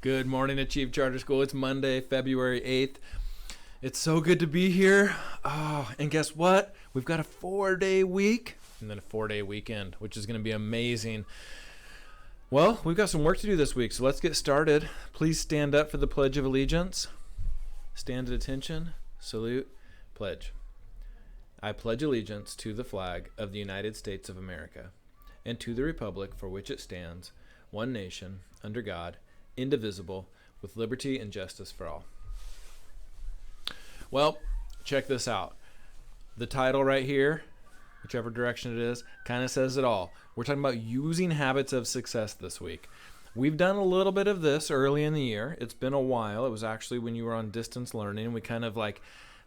Good morning, Achieve Charter School. It's Monday, February 8th. It's so good to be here. Oh, and guess what? We've got a 4-day week and then a 4-day weekend, which is going to be amazing. Well, we've got some work to do this week, so let's get started. Please stand up for the Pledge of Allegiance. Stand at attention. Salute. Pledge. I pledge allegiance to the flag of the United States of America and to the republic for which it stands, one nation, under God, indivisible, with liberty and justice for all. Well, check this out. The title right here, whichever direction it is, kind of says it all. We're talking about using habits of success this week. We've done a little bit of this early in the year. It's been a while. It was actually when you were on distance learning. We kind of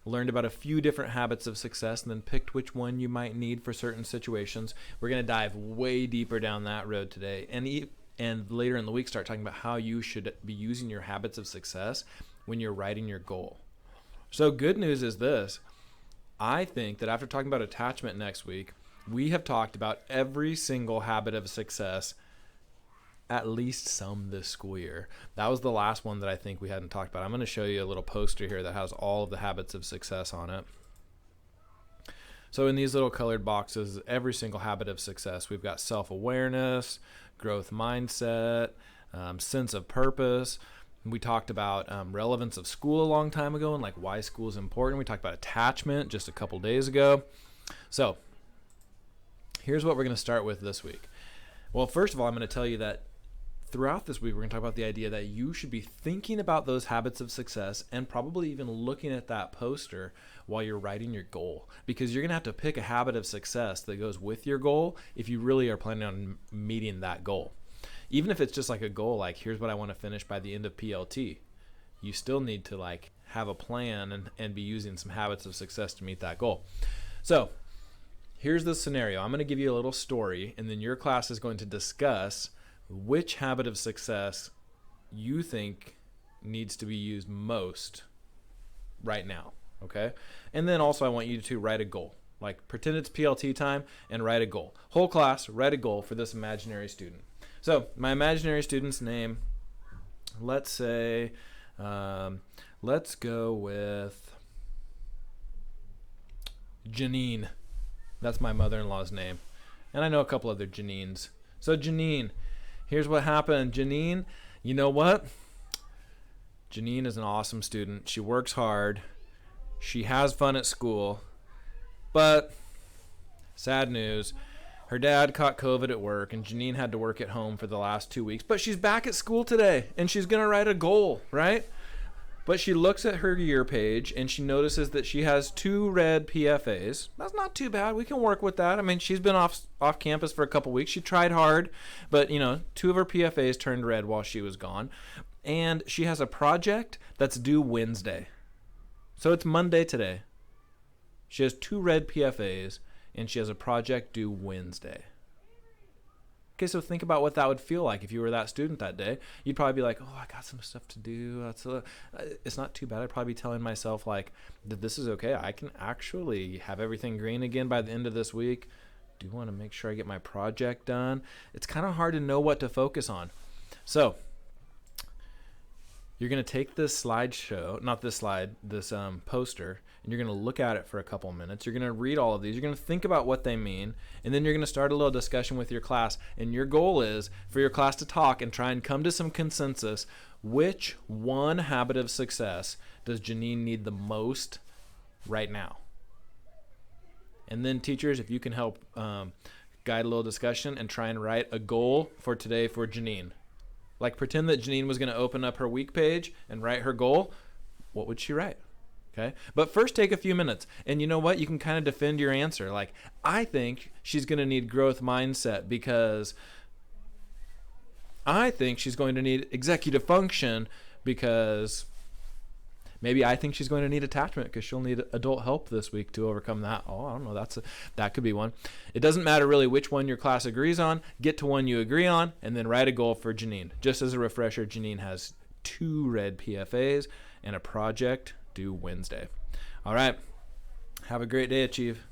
learned about a few different habits of success and then picked which one you might need for certain situations. We're going to dive way deeper down that road today. And later in the week, start talking about how you should be using your habits of success when you're writing your goal. So good news is this. I think that after talking about attachment next week, we have talked about every single habit of success, at least some this school year. That was the last one that I think we hadn't talked about. I'm going to show you a little poster here that has all of the habits of success on it. So in these little colored boxes, every single habit of success, we've got self-awareness, growth mindset, sense of purpose. We talked about relevance of school a long time ago and why school is important. We talked about attachment just a couple days ago. So here's what we're going to start with this week. Well, first of all, I'm going to tell you that throughout this week, we're going to talk about the idea that you should be thinking about those habits of success and probably even looking at that poster while you're writing your goal, because you're going to have to pick a habit of success that goes with your goal if you really are planning on meeting that goal. Even if it's just a goal, here's what I want to finish by the end of PLT, you still need to have a plan and be using some habits of success to meet that goal. So here's the scenario. I'm going to give you a little story, and then your class is going to discuss which habit of success you think needs to be used most right now, okay? And then also I want you to write a goal. Pretend it's PLT time and write a goal. Whole class, write a goal for this imaginary student. So my imaginary student's name, let's say, let's go with Janine. That's my mother-in-law's name. And I know a couple other Janines. So Janine, here's what happened. Janine, you know what? Janine is an awesome student. She works hard. She has fun at school. But sad news, her dad caught COVID at work, and Janine had to work at home for the last 2 weeks. But she's back at school today, and she's going to write a goal, right? But she looks at her year page, and she notices that she has 2 red PFAs. That's not too bad. We can work with that. I mean, she's been off campus for a couple weeks. She tried hard, but, 2 of her PFAs turned red while she was gone. And she has a project that's due Wednesday. So it's Monday today. She has 2 red PFAs, and she has a project due Wednesday. Okay, so think about what that would feel like if you were that student that day. You'd probably be like, oh, I got some stuff to do. It's not too bad. I'd probably be telling myself that this is okay. I can actually have everything green again by the end of this week. Do want to make sure I get my project done. It's kind of hard to know what to focus on. So you're going to take this slideshow, not this slide, this poster, and you're going to look at it for a couple minutes. You're going to read all of these. You're going to think about what they mean, and then you're going to start a little discussion with your class. And your goal is for your class to talk and try and come to some consensus. Which one habit of success does Janine need the most right now? And then teachers, if you can help guide a little discussion and try and write a goal for today for Janine. Pretend that Janine was going to open up her week page and write her goal. What would she write? Okay. But first take a few minutes. And you know what? You can kind of defend your answer. I think she's going to need growth mindset because I think she's going to need executive function because maybe I think she's going to need attachment because she'll need adult help this week to overcome that. Oh, I don't know. That could be one. It doesn't matter really which one your class agrees on. Get to one you agree on and then write a goal for Janine. Just as a refresher, Janine has 2 red PFAs and a project due Wednesday. All right. Have a great day, Achieve.